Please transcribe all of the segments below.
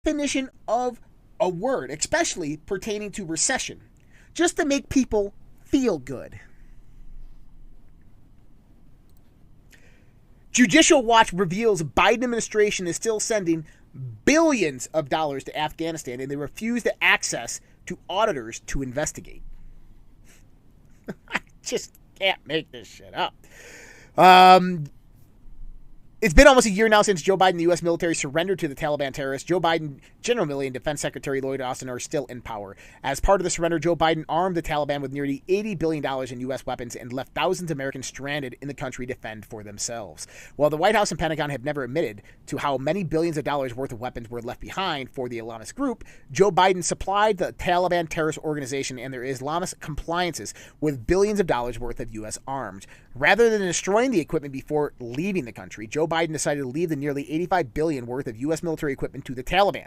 definition of a word, especially pertaining to recession, just to make people feel good. Judicial Watch reveals Biden administration is still sending billions of dollars to Afghanistan, and they refuse to access to auditors to investigate. I just can't make this shit up. It's been almost a year now since Joe Biden, the U.S. military, surrendered to the Taliban terrorists. Joe Biden, General Milley, and Defense Secretary Lloyd Austin are still in power. As part of the surrender, Joe Biden armed the Taliban with nearly $80 billion in U.S. weapons and left thousands of Americans stranded in the country to fend for themselves. While the White House and Pentagon have never admitted to how many billions of dollars worth of weapons were left behind for the Islamist group, Joe Biden supplied the Taliban terrorist organization and their Islamist compliances with billions of dollars worth of U.S. arms. Rather than destroying the equipment before leaving the country, Joe Biden decided to leave the nearly $85 billion worth of U.S. military equipment to the Taliban.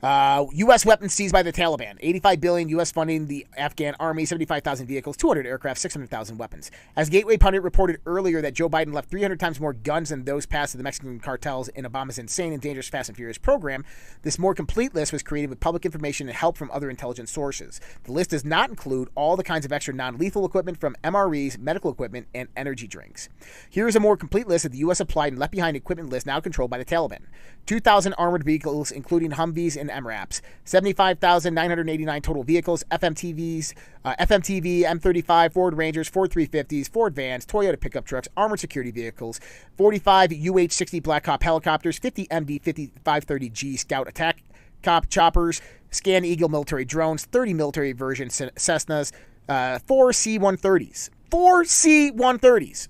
U.S. weapons seized by the Taliban. $85 billion U.S. funding the Afghan army, 75,000 vehicles, 200 aircraft, 600,000 weapons. As Gateway Pundit reported earlier that Joe Biden left 300 times more guns than those passed to the Mexican cartels in Obama's insane and dangerous Fast and Furious program, this more complete list was created with public information and help from other intelligence sources. The list does not include all the kinds of extra non-lethal equipment from MREs, medical equipment, and energy drinks. Here is a more complete list of the U.S. applied and left behind equipment list now controlled by the Taliban. 2,000 armored vehicles, including Humvees and MRAPs. 75,989 total vehicles, FMTV, M35, Ford Rangers, Ford 350s, Ford vans, Toyota pickup trucks, armored security vehicles, 45 UH-60 Black Hawk helicopters, 50 MD-5530G Scout attack choppers, Scan Eagle military drones, 30 military version Cessnas, 4 C-130s. 4 C-130s.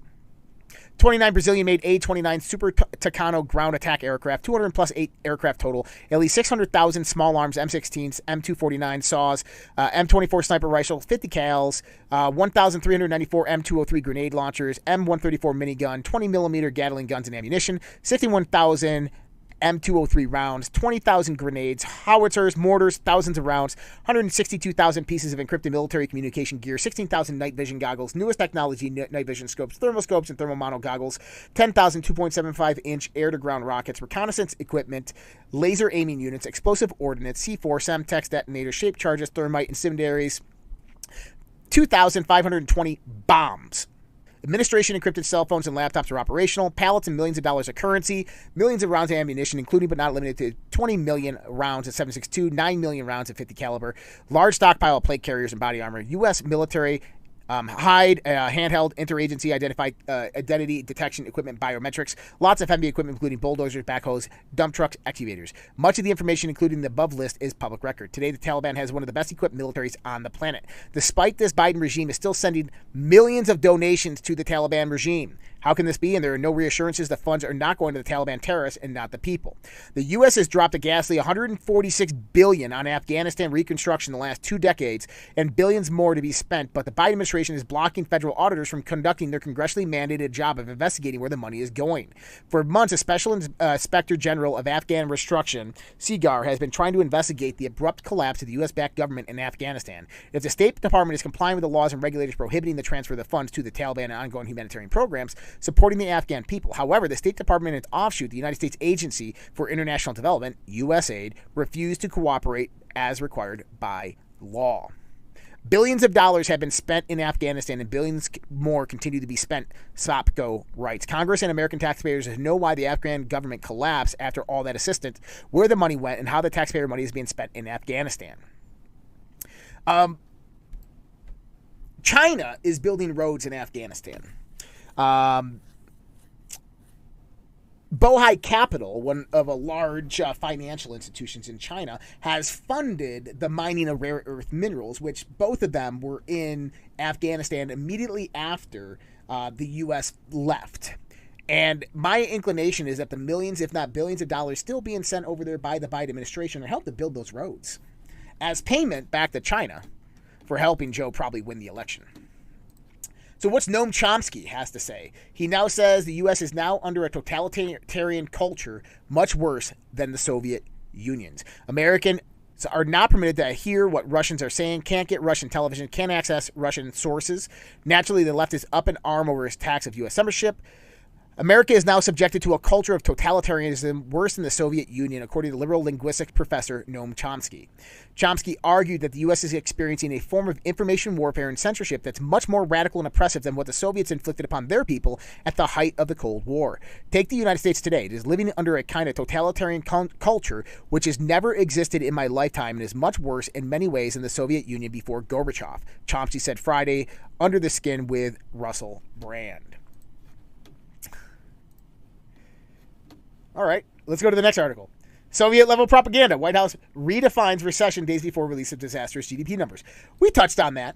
29 Brazilian-made A-29 Super Tucano ground attack aircraft, 200 plus 8 aircraft total, at least 600,000 small arms M16s, M249 saws, M24 sniper rifles, 50 cals, 1,394 M203 grenade launchers, M134 minigun, 20 millimeter Gatling guns and ammunition, 61,000 M203 rounds, 20,000 grenades, howitzers, mortars, thousands of rounds, 162,000 pieces of encrypted military communication gear, 16,000 night vision goggles, newest technology night vision scopes, thermoscopes, and thermomono goggles, 10,000 2.75-inch air-to-ground rockets, reconnaissance equipment, laser aiming units, explosive ordnance, C4, Semtex detonators, shaped charges, thermite incendiaries, 2,520 bombs. Administration encrypted cell phones and laptops are operational. Pallets and millions of dollars of currency. Millions of rounds of ammunition, including but not limited to 20 million rounds at 7.62, 9 million rounds at 50 caliber. Large stockpile of plate carriers and body armor. U.S. military handheld interagency identity detection equipment biometrics, lots of heavy equipment including bulldozers, backhoes, dump trucks, excavators. Much of the information included in the above list is public record. Today, the Taliban has one of the best equipped militaries on the planet. Despite this, Biden regime is still sending millions of donations to the Taliban regime. How can this be? And there are no reassurances the funds are not going to the Taliban terrorists and not the people. The U.S. has dropped a ghastly $146 billion on Afghanistan reconstruction in the last 2 decades and billions more to be spent, but the Biden administration is blocking federal auditors from conducting their congressionally mandated job of investigating where the money is going. For months, a special inspector general of Afghan reconstruction, SIGAR, has been trying to investigate the abrupt collapse of the U.S.-backed government in Afghanistan. If the State Department is complying with the laws and regulators prohibiting the transfer of the funds to the Taliban and ongoing humanitarian programs, supporting the Afghan people. However, the State Department and its offshoot, the United States Agency for International Development, USAID, refused to cooperate as required by law. Billions of dollars have been spent in Afghanistan and billions more continue to be spent, Sopko writes. Congress and American taxpayers know why the Afghan government collapsed after all that assistance, where the money went, and how the taxpayer money is being spent in Afghanistan. China is building roads in Afghanistan. Bohai Capital, one of a large financial institutions in China, has funded the mining of rare earth minerals, which both of them were in Afghanistan immediately after the U.S. left. And my inclination is that the millions, if not billions of dollars still being sent over there by the Biden administration are helping to build those roads as payment back to China for helping Joe probably win the election. So what's Noam Chomsky has to say? He now says the U.S. is now under a totalitarian culture much worse than the Soviet Union's. Americans are not permitted to hear what Russians are saying, can't get Russian television, can't access Russian sources. Naturally, the left is up in arm over attacks of U.S. censorship. America is now subjected to a culture of totalitarianism worse than the Soviet Union, according to liberal linguistics professor Noam Chomsky. Chomsky argued that the U.S. is experiencing a form of information warfare and censorship that's much more radical and oppressive than what the Soviets inflicted upon their people at the height of the Cold War. Take the United States today. It is living under a kind of totalitarian culture which has never existed in my lifetime and is much worse in many ways than the Soviet Union before Gorbachev, Chomsky said Friday, Under the Skin with Russell Brand. All right, let's go to the next article. Soviet-level propaganda. White House redefines recession days before release of disastrous GDP numbers. We touched on that,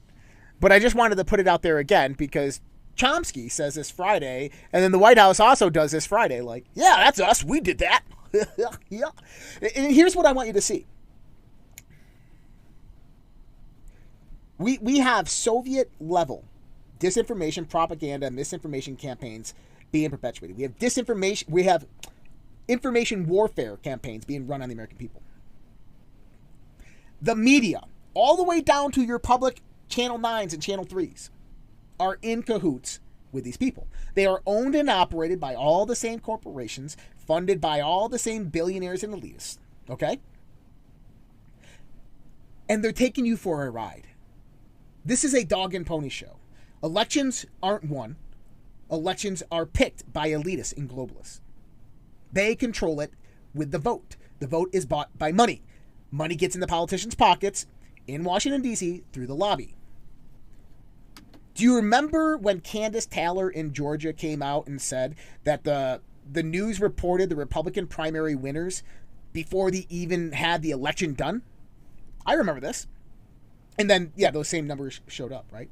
but I just wanted to put it out there again because Chomsky says this Friday, and then the White House also does this Friday. Like, yeah, that's us. We did that. Yeah. And here's what I want you to see. We have Soviet-level disinformation, propaganda, misinformation campaigns being perpetuated. We have disinformation. We have information warfare campaigns being run on the American people. The media, all the way down to your public Channel 9s and Channel 3s, are in cahoots with these people. They are owned and operated by all the same corporations, funded by all the same billionaires and elitists, okay? And they're taking you for a ride. This is a dog and pony show. Elections aren't won. Elections are picked by elitists and globalists. They control it with the vote. The vote is bought by money. Money gets in the politicians' pockets in Washington, D.C. through the lobby. Do you remember when Candace Taylor in Georgia came out and said that the news reported the Republican primary winners before they even had the election done? I remember this. And then, yeah, those same numbers showed up, right?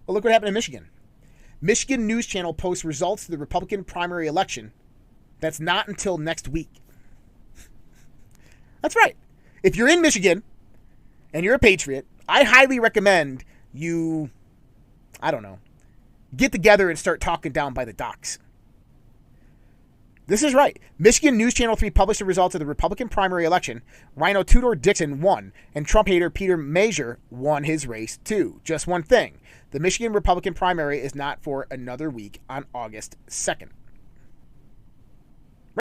Well, look what happened in Michigan. Michigan News Channel posts results to the Republican primary election. That's not until next week. That's right. If you're in Michigan and you're a patriot, I highly recommend you, I don't know, get together and start talking down by the docks. This is right. Michigan News Channel 3 published the results of the Republican primary election. Rhino Tudor Dixon won, and Trump hater Peter Major won his race too. Just one thing. The Michigan Republican primary is not for another week on August 2nd.